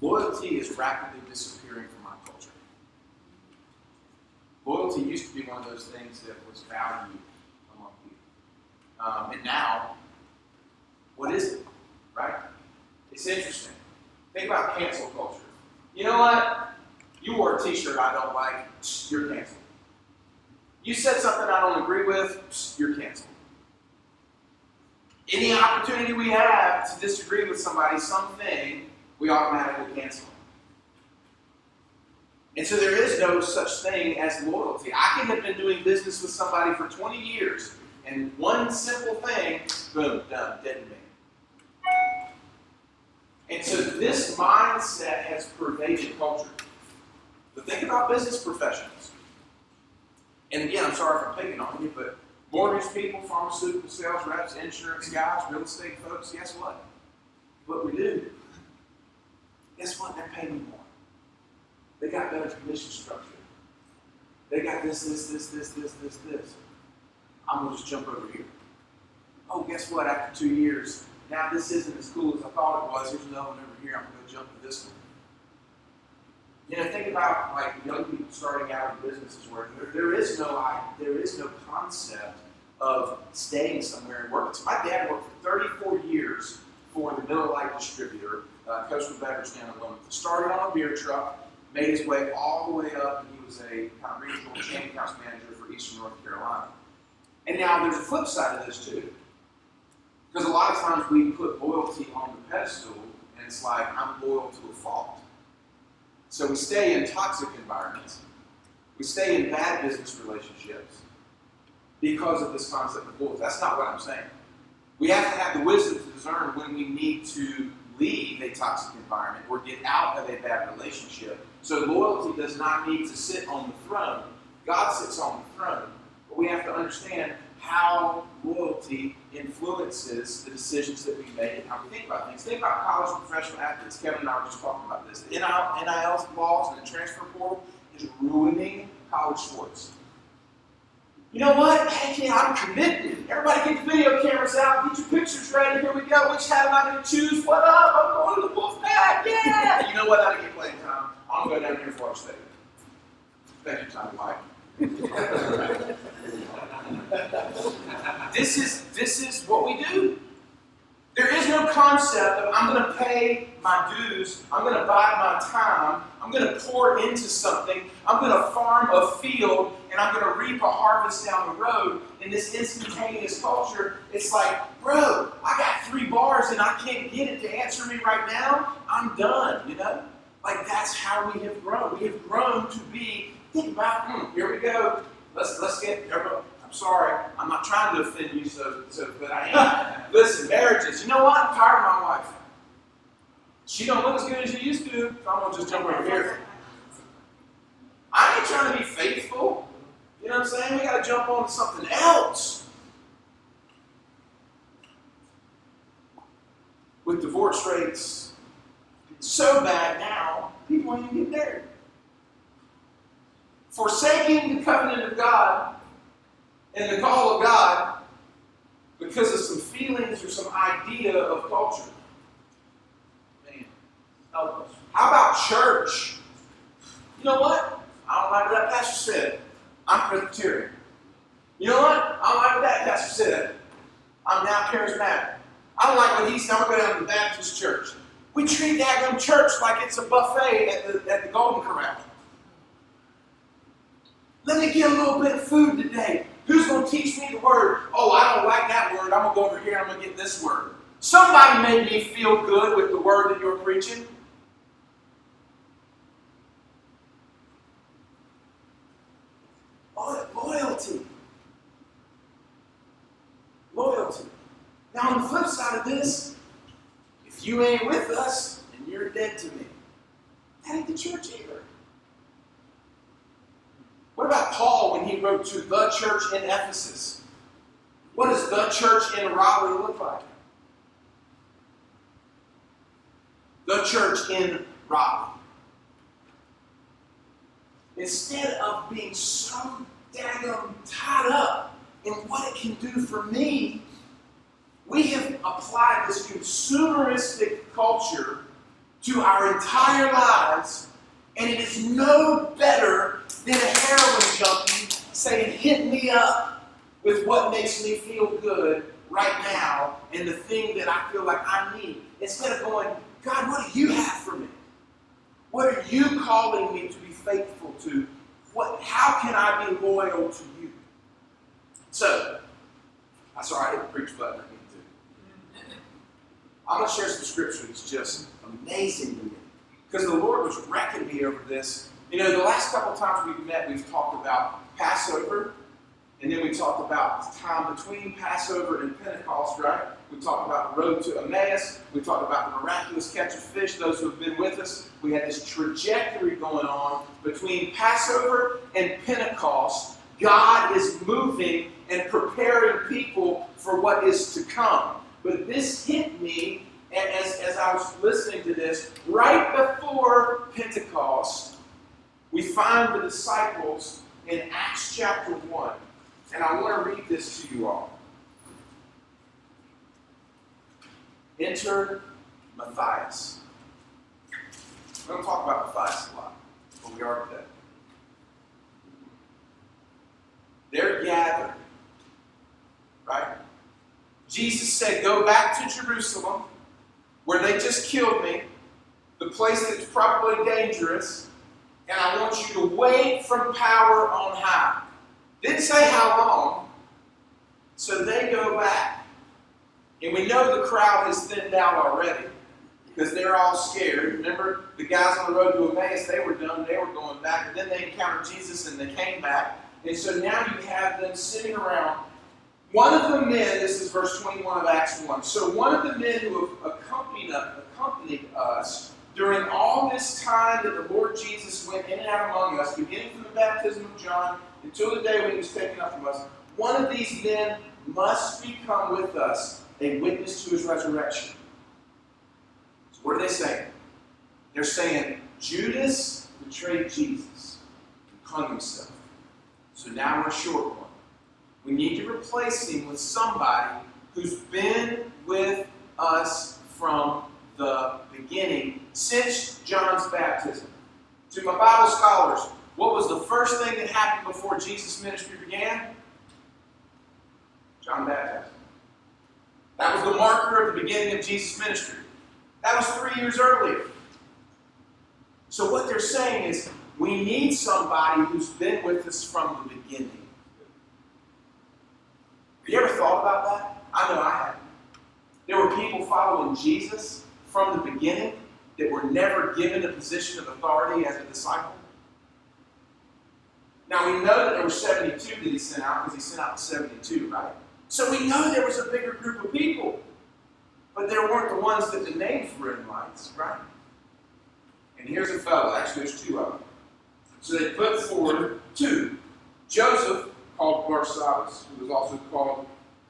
Loyalty is rapidly disappearing from our culture. Loyalty used to be one of those things that was valued among people. And now, what is it? Right? It's interesting. Think about cancel culture. You know what? You wore a t-shirt I don't like, you're canceled. You said something I don't agree with, you're canceled. Any opportunity we have to disagree with somebody, something, we automatically cancel. And so there is no such thing as loyalty. I can have been doing business with somebody for 20 years, and one simple thing, boom, done, dead to me. And so this mindset has pervaded culture. But think about business professionals. And again, I'm sorry if I'm picking on you, but mortgage people, pharmaceutical sales reps, insurance guys, real estate folks, guess what? What we do, guess what? They're paying me more. They got better commission structure. They got this. I'm going to just jump over here. Oh, guess what? After 2 years, now this isn't as cool as I thought it was. There's another one over here. I'm going to jump to this one. You know, think about like young people starting out in businesses where there is no concept of staying somewhere and working. So my dad worked for 34 years for the Miller Lite distributor, Coastal Beverage down in Wilmington. Started on a beer truck, made his way all the way up, and he was a kind of regional chain house manager for Eastern North Carolina. And now there's a flip side of this too. Because a lot of times we put loyalty on the pedestal, and it's like, I'm loyal to a fault. So we stay in toxic environments. We stay in bad business relationships because of this concept of loyalty. That's not what I'm saying. We have to have the wisdom to discern when we need to leave a toxic environment or get out of a bad relationship. So loyalty does not need to sit on the throne. God sits on the throne. But we have to understand how loyalty influences the decisions that we make and how we think about things. Think about college and professional athletes. Kevin and I were just talking about this. The NIL laws and the transfer portal is ruining college sports. You know what? Hey, I'm committed. Everybody get the video cameras out. Get your pictures ready. Here we go. Which hat am I going to choose? What up? I'm going to the Wolfpack. Yeah. You know what? I didn't get playing time. I'm going to go down here and Florida State. Thank you, Tommy White. This is what we do. There is no concept of I'm going to pay my dues, I'm going to buy my time, I'm going to pour into something, I'm going to farm a field, and I'm going to reap a harvest down the road. In this instantaneous culture, it's like, bro, I got 3 bars and I can't get it to answer me right now. I'm done, you know? Like that's how we have grown. We have grown to be, think about, here we go. Let's get, everybody. I'm sorry, I'm not trying to offend you, but I am. Listen, marriages, you know what? I'm tired of my wife. She don't look as good as she used to, so I'm going to just jump over here. I ain't trying to be faithful. You know what I'm saying? We got to jump on to something else. With divorce rates so bad now, people ain't even get married. Forsaking the covenant of God and the call of God because of some feelings or some idea of culture. Man, help us. How about church? You know what? I don't like what that pastor said. I'm Presbyterian. You know what? I don't like what that pastor said. I'm now charismatic. I don't like what he said. I'm going to go down to the Baptist church. We treat that church like it's a buffet at the Golden Corral. Let me get a little bit of food today. Who's going to teach me the word? Oh, I don't like that word. I'm going to go over here and I'm going to get this word. Somebody made me feel good with the word that you're preaching. Loyalty. Loyalty. Now, on the flip side of this, if you ain't with us, then you're dead to me. That ain't the church either. What about Paul when he wrote to the church in Ephesus? What does the church in Raleigh look like? The church in Raleigh. Instead of being so daggone tied up in what it can do for me, we have applied this consumeristic culture to our entire lives, and it is no better than a heroin junkie saying, hit me up with what makes me feel good right now and the thing that I feel like I need. Instead of going, God, what do you have for me? What are you calling me to be faithful to? How can I be loyal to you? So, I'm sorry, I hit the preach button. I'm going to share some scripture that's just amazing to me. Because the Lord was wrecking me over this. You know, the last couple of times we've met, we've talked about Passover. And then we talked about the time between Passover and Pentecost, right? We talked about the road to Emmaus. We talked about the miraculous catch of fish, those who have been with us. We had this trajectory going on between Passover and Pentecost. God is moving and preparing people for what is to come. But this hit me as I was listening to this. Right before Pentecost, we find the disciples in Acts chapter 1. And I want to read this to you all. Enter Matthias. We don't talk about Matthias a lot, but we are today. They're gathered, right? Jesus said, go back to Jerusalem, where they just killed me, the place that's probably dangerous, and I want you to wait from power on high. Didn't say how long, so they go back. And we know the crowd has thinned out already, because they're all scared. Remember, the guys on the road to Emmaus, they were done, they were going back, and then they encountered Jesus and they came back. And so now you have them sitting around. One of the men, this is verse 21 of Acts 1, so one of the men who have accompanied us during all this time that the Lord Jesus went in and out among us, beginning from the baptism of John until the day when he was taken up from us, one of these men must become with us a witness to his resurrection. So what are they saying? They're saying Judas betrayed Jesus and hung himself. So now we're short one. We need to replace him with somebody who's been with us from the beginning, since John's baptism. To my Bible scholars, what was the first thing that happened before Jesus' ministry began? John baptized. That was the marker of the beginning of Jesus' ministry. That was 3 years earlier. So what they're saying is, we need somebody who's been with us from the beginning. Have you ever thought about that? I know I have. There were people following Jesus from the beginning that were never given a position of authority as a disciple. Now we know that there were 72 that he sent out because he sent out the 72, right? So we know there was a bigger group of people. But there weren't the ones that the names were in lights, right? And here's a fellow, actually there's two of them. So they put forward two. Joseph, called Barsabbas, who was also called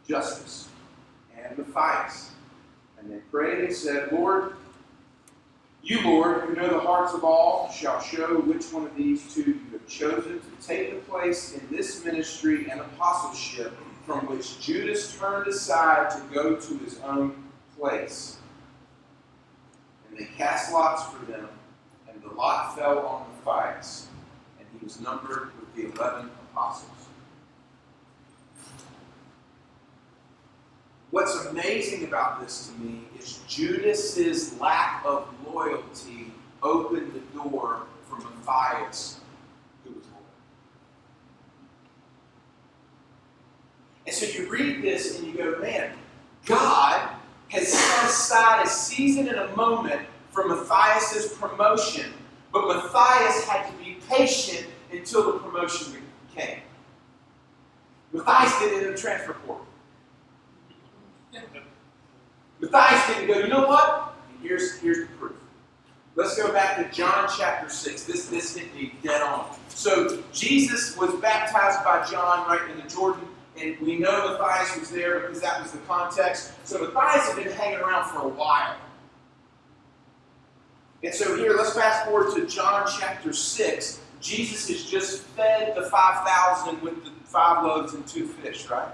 Justus, and Matthias. And they prayed and said, Lord, you, Lord, who know the hearts of all, shall show which one of these two you have chosen to take the place in this ministry and apostleship from which Judas turned aside to go to his own place. And they cast lots for them, and the lot fell on Matthias, and he was numbered with the 11 apostles. What's amazing about this to me is Judas's lack of loyalty opened the door for Matthias, who was loyal. And so you read this and you go, man, God has set aside a season and a moment for Matthias' promotion, but Matthias had to be patient until the promotion came. Matthias did it in the transfer portal. Matthias didn't go, you know what? Here's the proof. Let's go back to John chapter 6. This hit me dead on. So Jesus was baptized by John right in the Jordan, and we know Matthias was there because that was the context. So Matthias had been hanging around for a while. And so here, let's fast forward to John chapter 6. Jesus has just fed the 5,000 with the 5 loaves and 2 fish, right?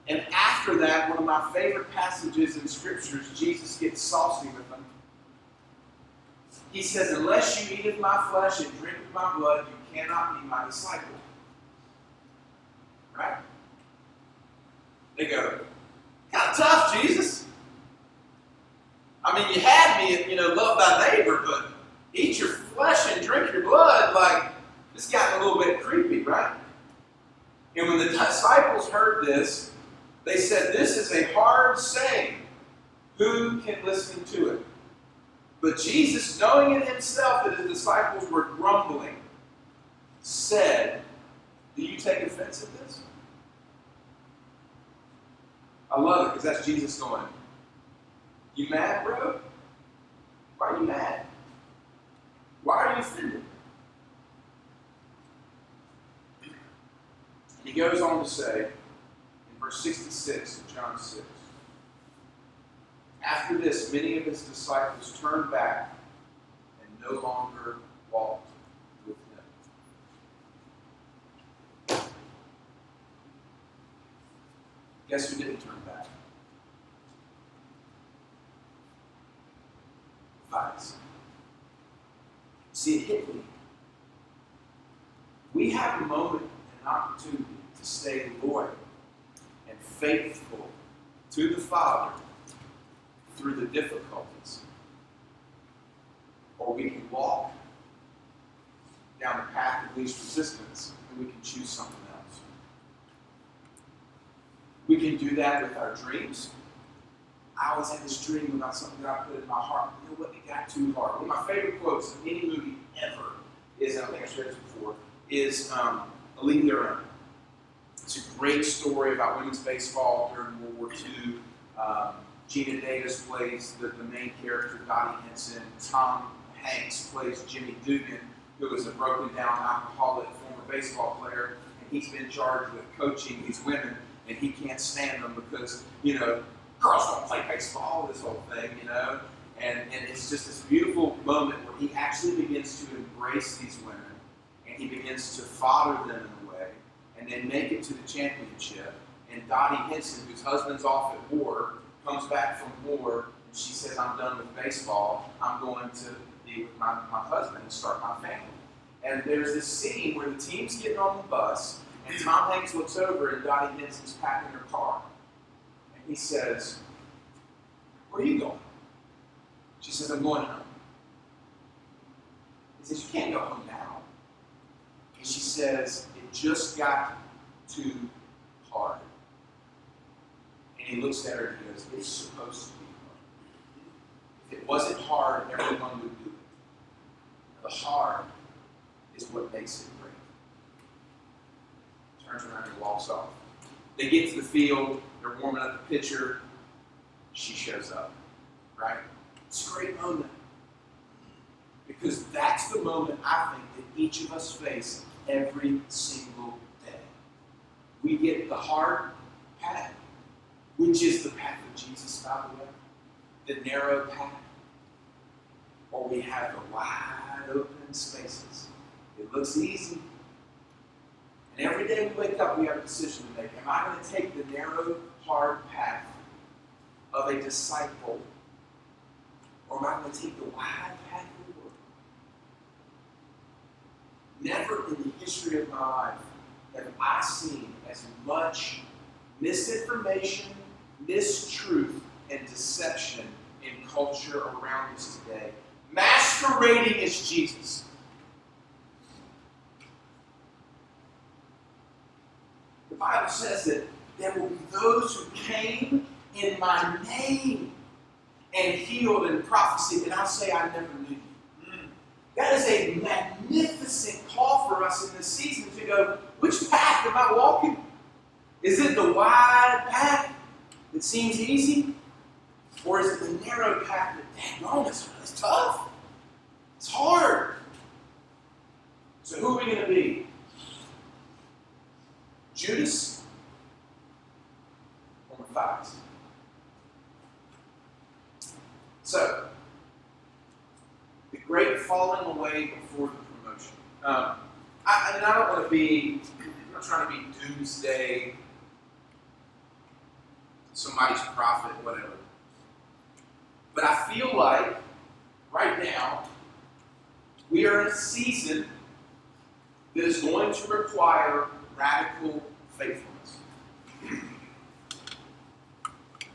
And after that, one of my favorite passages in scriptures, Jesus gets saucy with them. He says, unless you eat of my flesh and drink of my blood, you cannot be my disciple. Right? They go, kind of tough, Jesus. I mean, you had me at, love thy neighbor, but eat your flesh and drink your blood. Like, this got a little bit creepy, right? And when the disciples heard this, they said, this is a hard saying. Who can listen to it? But Jesus, knowing in himself that his disciples were grumbling, said, do you take offense at this? I love it because that's Jesus going, you mad, bro? Why are you mad? Why are you offended? And he goes on to say, in verse 66 of John 6, after this, many of his disciples turned back and no longer walked with him. Guess who didn't turn back? Matthias. See, it hit me. We have a moment and an opportunity to stay loyal and faithful to the Father through the difficulties. Or we can walk down the path of least resistance and we can choose something else. We can do that with our dreams. I always had this dream about something that I put in my heart. You know what? It got too hard. One of my favorite quotes in any movie ever is, and I think I've shared this before, is A League of Their Own. It's a great story about women's baseball during World War II. Gina Davis plays the main character, Dottie Henson. Tom Hanks plays Jimmy Dugan, who is a broken down alcoholic former baseball player, and he's been charged with coaching these women, and he can't stand them because, girls don't play baseball, this whole thing, and it's just this beautiful moment where he actually begins to embrace these women, and he begins to father them in a way, and then make it to the championship. And Dottie Henson, whose husband's off at war, comes back from war, and she says, I'm done with baseball. I'm going to be with my husband and start my family. And there's this scene where the team's getting on the bus, and Tom Hanks looks over, and Dottie Henson's packing her car. And he says, where are you going? She says, I'm going home. He says, you can't go home now. And she says, it just got too hard. And he looks at her and he goes, it's supposed to be hard. If it wasn't hard, everyone would do it. The hard is what makes it great. Turns around and walks off. They get to the field, they're warming up the pitcher, she shows up, right? It's a great moment. Because that's the moment I think that each of us face every single day. We get the hard path, which is the path of Jesus, by the way, the narrow path, or we have the wide open spaces. It looks easy. And every day we wake up, we have a decision to make. Am I going to take the narrow, hard path of a disciple, or am I going to take the wide path of the world? Never in the history of my life have I seen as much misinformation, mistruth, and deception in culture around us today, masquerading as Jesus. The Bible says that there will be those who came in my name and healed and prophesied, and I'll say, I never knew you. That is a magnificent call for us in this season to go, which path am I walking? Is it the wide path that seems easy? Or is it the narrow path that, dang, it's tough. It's hard. So who are we going to be? Judas or Matthias? So, the great falling away before the promotion. I don't want to be, I'm not trying to be doomsday, somebody's prophet, whatever. But I feel like, right now, We are in a season that is going to require radical faithfulness.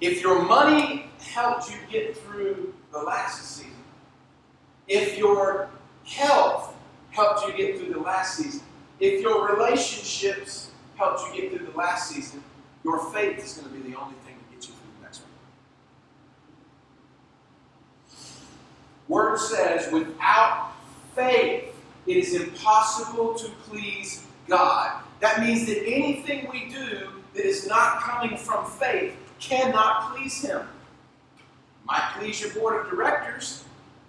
If your money helped you get through the last season, if your health helped you get through the last season, if your relationships helped you get through the last season, your faith is going to be the only thing that gets you through the next one. Word says, without faith, it is impossible to please God. That means that anything we do that is not coming from faith cannot please Him. Might please your board of directors,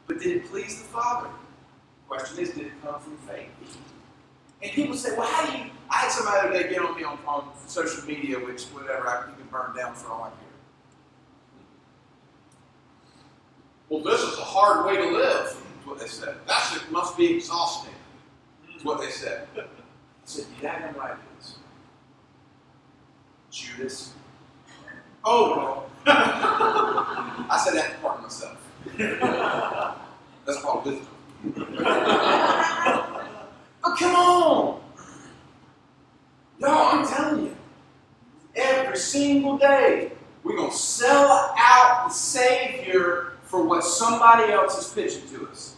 but did it please the Father? The question is, did it come from faith? And people say, well, how do you... I had somebody the other day get on me on social media, which, whatever, you can burn down for all I care. Well, this is a hard way to live, is what they said. It must be exhausting, is what they said. I said, yeah, I know what it is. Judas. Oh, no. I said that part of myself. That's called wisdom. Oh, come on! Y'all, I'm telling you, every single day, we're going to sell out the Savior for what somebody else is pitching to us.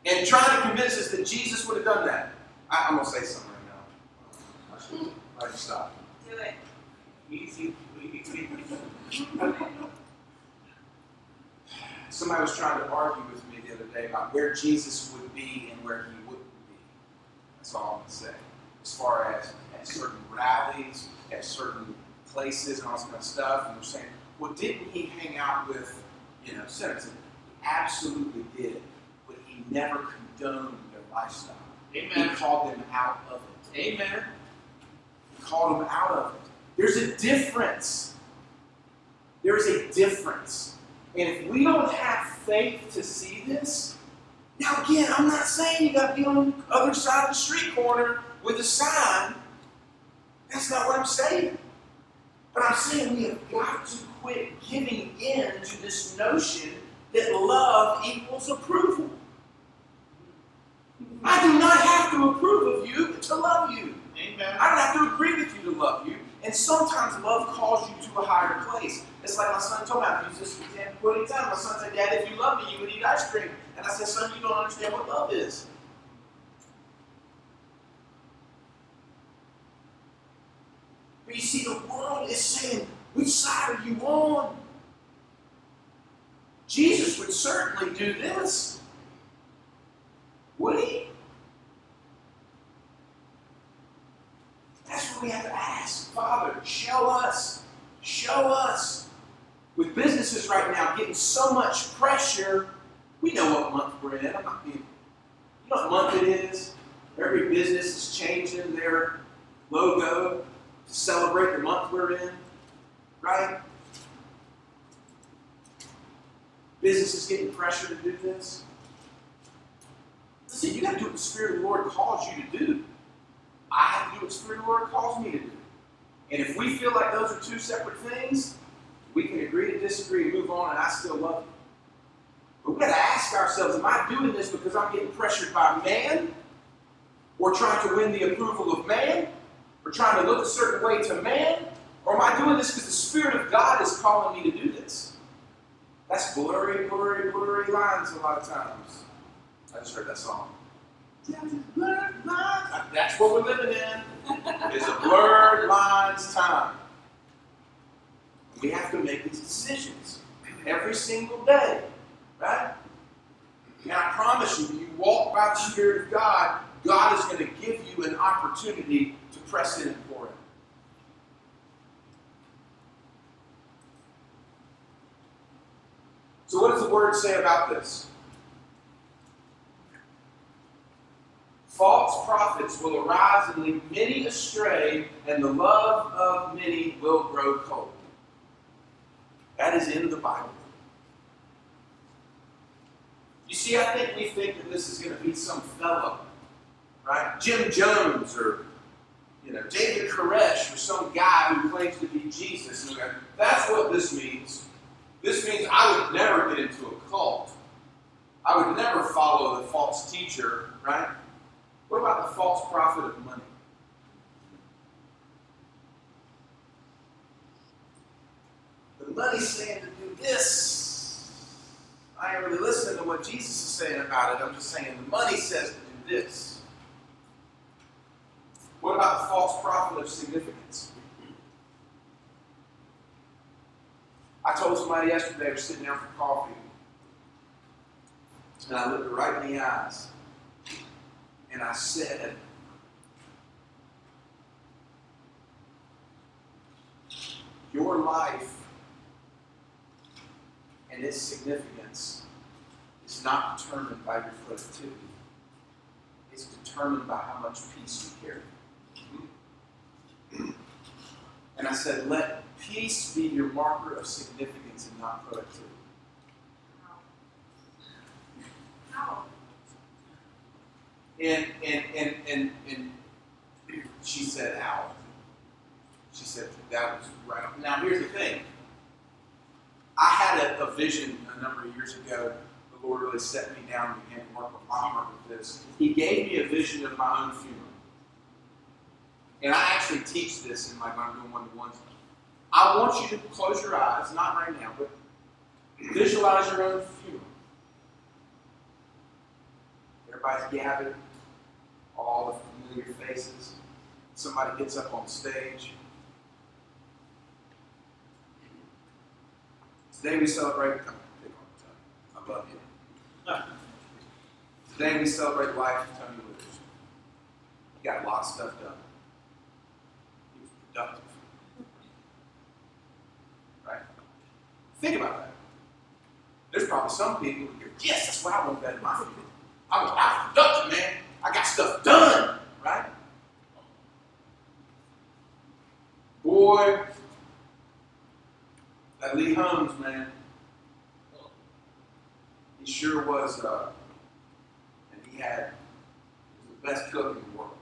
And trying to convince us that Jesus would have done that. I'm going to say something right now. I should stop. Do it. Easy. Somebody was trying to argue with me the other day about where Jesus would be and where He wouldn't be. That's all I'm going to say. As far as at certain rallies, at certain places and all this kind of stuff, and they're saying, well, didn't He hang out with, sinners? He absolutely did, but He never condoned their lifestyle. Amen. He called them out of it. Amen. He called them out of it. There's a difference. There is a difference. And if we don't have faith to see this, now again, I'm not saying you got to be on the other side of the street corner with a sign. That's not what I'm saying. But I'm saying we have got to quit giving in to this notion that love equals approval. I do not have to approve of you to love you. Amen. I don't have to agree with you to love you. And sometimes love calls you to a higher place. It's like my son told me, I've used this example any time. My son said, Dad, if you love me, you would eat ice cream. And I said, son, you don't understand what love is. But you see, the world is saying, which side are you on? Jesus would certainly do this. Would He? That's what we have to ask. Father, show us. Show us. With businesses right now getting so much pressure, we know what month we're in. I'm not being, you know what month it is? Every business is changing their logo to celebrate the month we're in. Right? Businesses getting pressure to do this. Listen, you got to do what the Spirit of the Lord calls you to do. I have to do what the Spirit of the Lord calls me to do. And if we feel like those are two separate things, we can agree to disagree and move on, and I still love you. But we've got to ask ourselves, am I doing this because I'm getting pressured by man? Or trying to win the approval of man? Or trying to look a certain way to man? Or am I doing this because the Spirit of God is calling me to do this? That's blurry, blurry, blurry lines a lot of times. I just heard that song. That's what we're living in. It's a blurred lines time. We have to make these decisions every single day, right? And I promise you, when you walk by the Spirit of God, God is going to give you an opportunity to press in and pour in. So what does the Word say about this? False prophets will arise and lead many astray, and the love of many will grow cold. That is in the Bible. You see, I think we think that this is going to be some fellow, right? Jim Jones or, David Koresh or some guy who claims to be Jesus. And that's what this means. This means I would never get into a cult. I would never follow the false teacher, right? What about the false prophet of money? The money's saying to do this. I ain't really listening to what Jesus is saying about it. I'm just saying the money says to do this. What about the false prophet of significance? I told somebody yesterday, we were sitting down for coffee, and I looked her right in the eyes, and I said, your life and its significance is not determined by your productivity. It's determined by how much peace you carry. And I said, let peace be your marker of significance and not productivity. How? And she said, ow. She said, that was right on. Now, here's the thing. I had a vision a number of years ago. The Lord really set me down and began to work with my heart with this. He gave me a vision of my own funeral. And I actually teach this in when I'm doing one-to-ones. I want you to close your eyes, not right now, but visualize your own funeral. Everybody's gathered, all the familiar faces. Somebody gets up on stage. Today we celebrate, I love you. Today we celebrate the life of Tony Withers. He got a lot of stuff done. He was productive. Right? Think about that. There's probably some people who go, yes, that's what I want better in my future. I was productive, man. I got stuff done. Right? Boy, that Lee Holmes, man, he sure was, and he was the best cook in the world.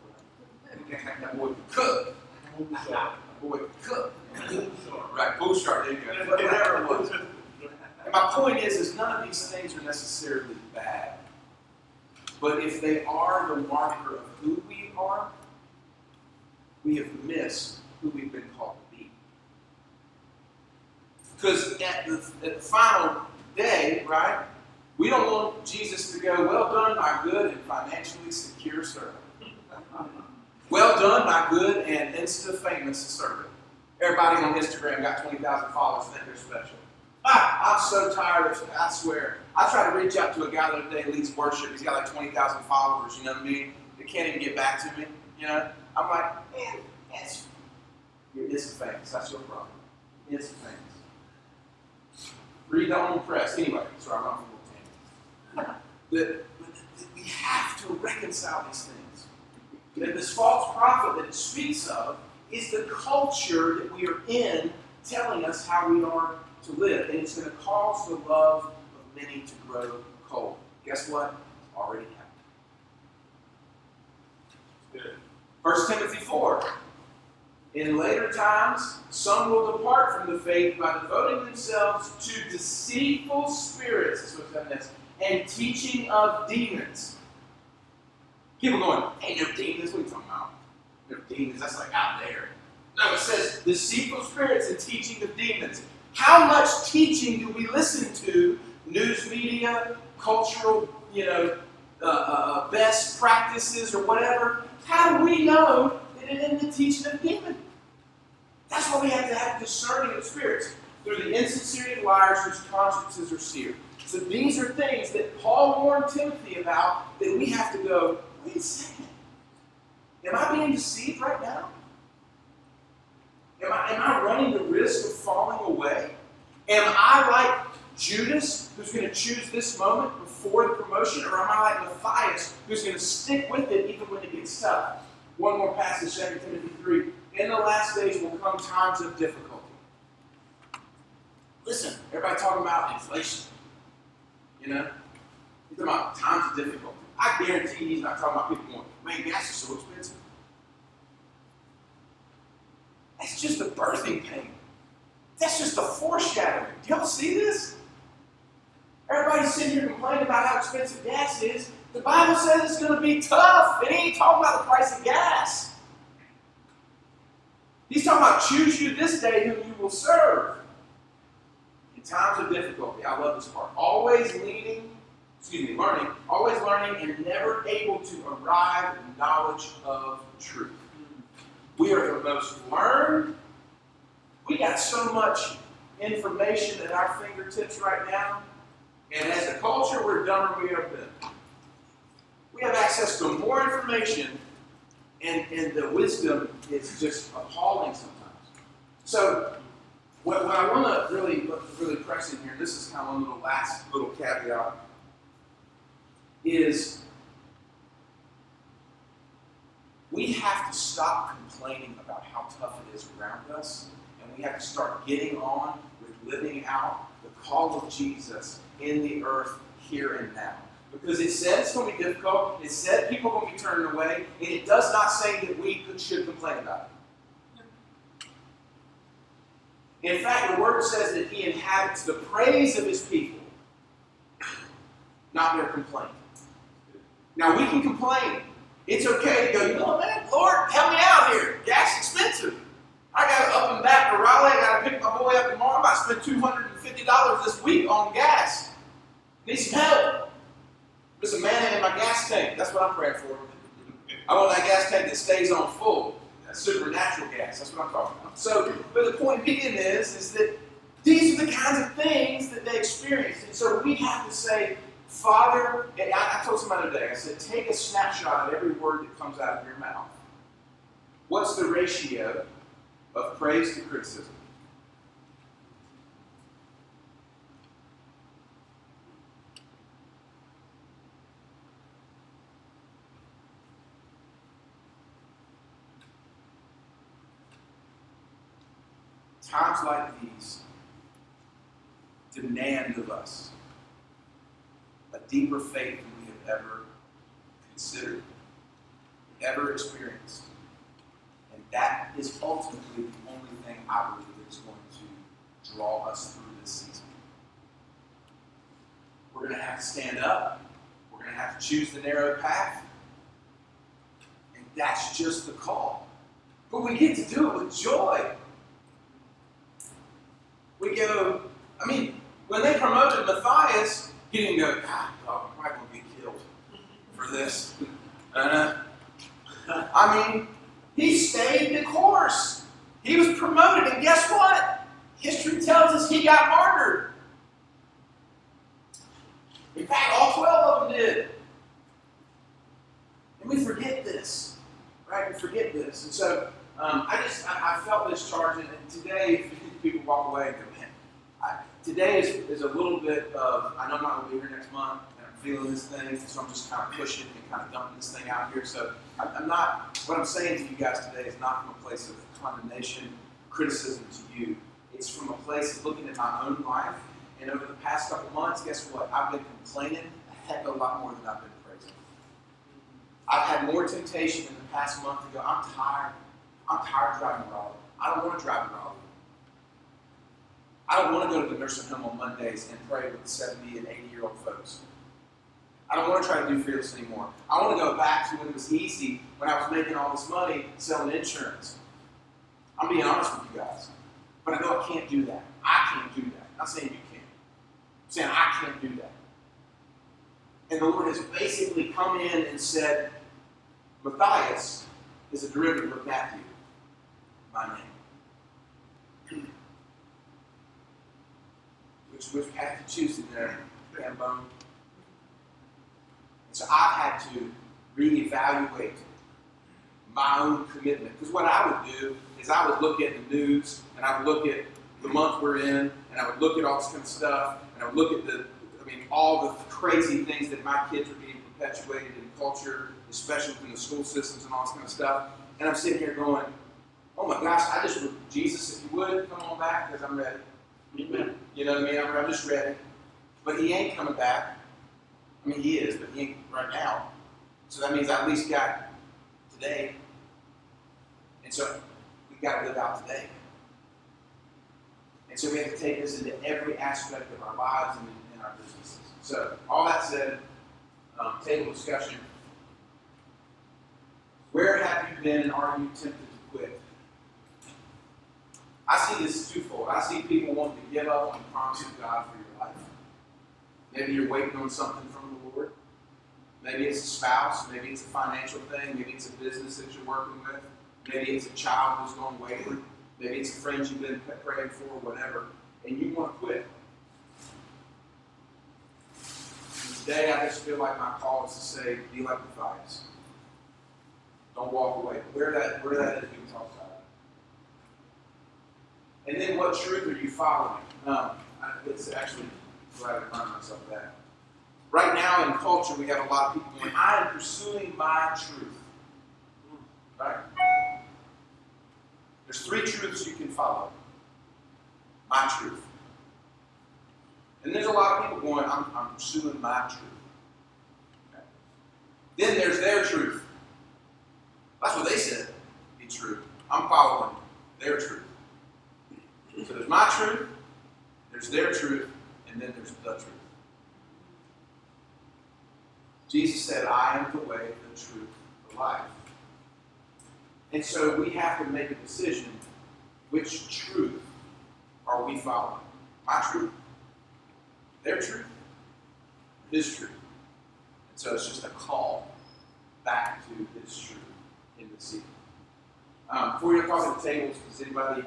Right? That boy could cook. That boy could cook. Right, Bouchard, there you go. Whatever it was. And my point is none of these things are necessarily bad. But if they are the marker of who we are, we have missed who we've been called to be. Because at the final day, right, we don't want Jesus to go, well done, my good and financially secure servant. Well done, my good and insta-famous servant. Everybody on Instagram got 20,000 followers, think they're special. I'm so tired of, I swear. I tried to reach out to a guy the other day who leads worship. He's got like 20,000 followers, you know what I mean? They can't even get back to me, you know? I'm like, man, you're insta-famous. That's your problem. Insta-famous. Read the home press. Anyway, sorry, I'm not from the we have to reconcile these things. That this false prophet that it speaks of is the culture that we are in telling us how we are to live. And it's going to cause the love of many to grow cold. Guess what? It's already happened. 1 Timothy 4. In later times, some will depart from the faith by devoting themselves to deceitful spirits, that's what's done this, and teaching of demons. People going, hey, no demons? What are you talking about? No demons, that's like out there. No, it says deceitful spirits and teaching of demons. How much teaching do we listen to? News media, cultural, best practices or whatever. How do we know that it isn't the teaching of demons? That's why we have to have discerning of spirits through the insincerity of liars whose consciences are seared. So these are things that Paul warned Timothy about that we have to go, wait a second. Am I being deceived right now? Am I running the risk of falling away? Am I like Judas, who's going to choose this moment before the promotion? Or am I like Matthias, who's going to stick with it even when it gets tough? One more passage, 2 Timothy 3. In the last days will come times of difficulty. Listen, everybody talking about inflation. You know? He's talking about times of difficulty. I guarantee he's not talking about people going, man, gas is so expensive. That's just a birthing pain. That's just a foreshadowing. Do y'all see this? Everybody's sitting here complaining about how expensive gas is. The Bible says it's going to be tough. It ain't talking about the price of gas. He's talking about choose you this day whom you will serve. In times of difficulty, I love this part. Always learning and never able to arrive at knowledge of truth. We are the most learned. We got so much information at our fingertips right now. And as a culture, we're dumber than we ever been. We have access to more information, and the wisdom is just appalling sometimes. So, what I want to really press in here, this is kind of one last little caveat, is we have to stop complaining about how tough it is around us, and we have to start getting on with living out the call of Jesus in the earth here and now. Because it said it's going to be difficult, it said people are going to be turning away, and it does not say that we should complain about it. In fact, the word says that he inhabits the praise of his people, not their complaint. Now, we can complain. It's okay to go, you know what, man, Lord, help me out here. Gas is expensive. I got to up and back to Raleigh. I got to pick my boy up tomorrow. I might spend $250 this week on gas. Need some help. There's a man in my gas tank. That's what I'm praying for. I want that gas tank that stays on full. That's supernatural gas. That's what I'm talking about. So, but the point being is that these are the kinds of things that they experience. And so we have to say, Father, and I told somebody today, I said, take a snapshot of every word that comes out of your mouth. What's the ratio of praise to criticism? Times like these demand of us a deeper faith than we have ever considered, ever experienced. And that is ultimately the only thing I believe that is going to draw us through this season. We're going to have to stand up. We're going to have to choose the narrow path. And that's just the call. But we get to do it with joy. We go, when they promoted Matthias, he didn't go, God, I'm probably going to get killed for this. He stayed the course. He was promoted, and guess what? History tells us he got martyred. In fact, all 12 of them did. And we forget this, right? We forget this. And so I felt this charge, and today, people walk away and go, man, today is a little bit of, I know I'm not going to be here next month, and I'm feeling this thing, so I'm just kind of pushing and kind of dumping this thing out here. So what I'm saying to you guys today is not from a place of condemnation, criticism to you. It's from a place of looking at my own life, and over the past couple months, guess what? I've been complaining a heck of a lot more than I've been praising. I've had more temptation in the past month to go, I'm tired of driving Raleigh. I don't want to drive to Raleigh. I don't want to go to the nursing home on Mondays and pray with the 70 and 80-year-old folks. I don't want to try to do fearless anymore. I want to go back to when it was easy, when I was making all this money selling insurance. I'm being honest with you guys. But I know I can't do that. I can't do that. I'm not saying you can't. I'm saying I can't do that. And the Lord has basically come in and said, Matthias is a derivative of Matthew, my name. Which path to choose in there, Hambone. And so I've had to reevaluate my own commitment. Because what I would do is I would look at the news, and I would look at the month we're in, and I would look at all this kind of stuff, and I would look at all the crazy things that my kids are being perpetuated in culture, especially within the school systems and all this kind of stuff. And I'm sitting here going, oh my gosh, Jesus, if you would, come on back, because I'm ready. Amen. You know what I mean? I'm just ready. But he ain't coming back. He is, but he ain't right now. So that means I at least got today. And so we've got to live out today. And so we have to take this into every aspect of our lives and in our businesses. So, all that said, table discussion. Where have you been and are you tempted to quit? I see this twofold. I see people wanting to give up on the promise of God for your life. Maybe you're waiting on something from the Lord. Maybe it's a spouse. Maybe it's a financial thing. Maybe it's a business that you're working with. Maybe it's a child who's going wayward. Maybe it's a friend you've been praying for, whatever. And you want to quit. And today, I just feel like my call is to say, be like Matthias. Don't walk away. Where that is being talked about. And then what truth are you following? It's actually glad to remind myself of that. Right now in culture, we have a lot of people going, I am pursuing my truth. Right? There's 3 truths you can follow. My truth. And there's a lot of people going, I'm pursuing my truth. Okay. Then there's their truth. That's what they said be true. I'm following their truth. So there's my truth, there's their truth, and then there's the truth. Jesus said, I am the way, the truth, the life. And so we have to make a decision, which truth are we following? My truth, their truth, his truth. And so it's just a call back to his truth in the season. Before you talk at the tables, does anybody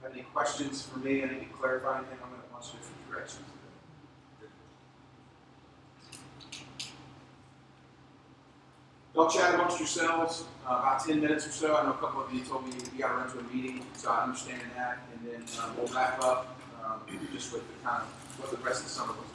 have any questions for me? I need to clarify anything. I'm going to watch different directions today. Y'all chat amongst yourselves about 10 minutes or so. I know a couple of you told me you got to run to a meeting, so I understand that. And then we'll wrap up just with the kind of what the rest of the summer was